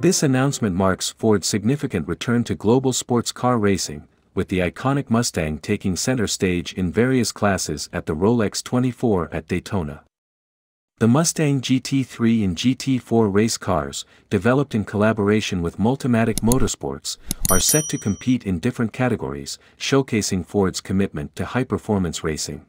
This announcement marks Ford's significant return to global sports car racing, with the iconic Mustang taking center stage in various classes at the Rolex 24 at Daytona. The Mustang GT3 and GT4 race cars, developed in collaboration with Multimatic Motorsports, are set to compete in different categories, showcasing Ford's commitment to high-performance racing.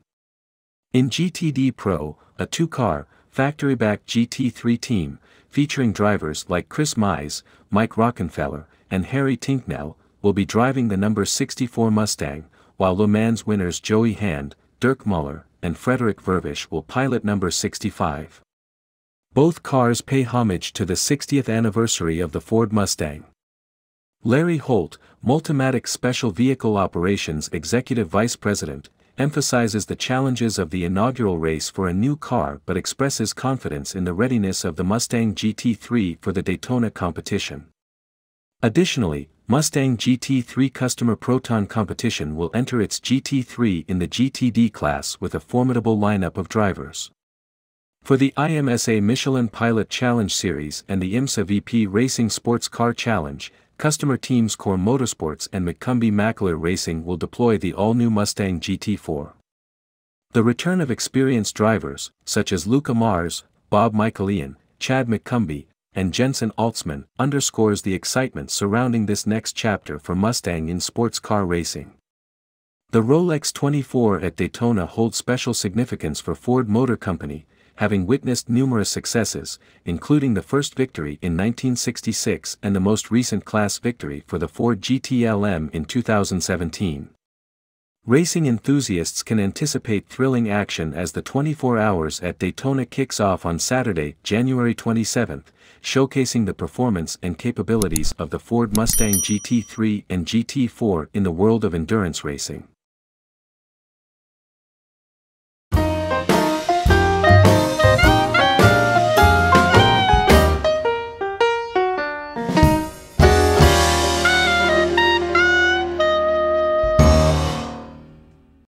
In GTD Pro, a two-car, factory-backed GT3 team, featuring drivers like Chris Mize, Mike Rockenfeller, and Harry Tinknell, will be driving the number 64 Mustang, while Le Mans winners Joey Hand, Dirk Muller, and Frederick Vervish will pilot number 65. Both cars pay homage to the 60th anniversary of the Ford Mustang. Larry Holt, Multimatic Special Vehicle Operations Executive Vice President, emphasizes the challenges of the inaugural race for a new car but expresses confidence in the readiness of the Mustang GT3 for the Daytona competition. Additionally, Mustang GT3 Customer Proton Competition will enter its GT3 in the GTD Class with a formidable lineup of drivers. For the IMSA Michelin Pilot Challenge Series and the IMSA VP Racing Sports Car Challenge, customer teams Core Motorsports and McCumbee-Mackler Racing will deploy the all-new Mustang GT4. The return of experienced drivers, such as Luca Mars, Bob Michelin, Chad McCumbee, and Jensen Altzman, underscores the excitement surrounding this next chapter for Mustang in sports car racing. The Rolex 24 at Daytona holds special significance for Ford Motor Company, having witnessed numerous successes, including the first victory in 1966 and the most recent class victory for the Ford GT-LM in 2017. Racing enthusiasts can anticipate thrilling action as the 24 Hours at Daytona kicks off on Saturday, January 27, showcasing the performance and capabilities of the Ford Mustang GT3 and GT4 in the world of endurance racing.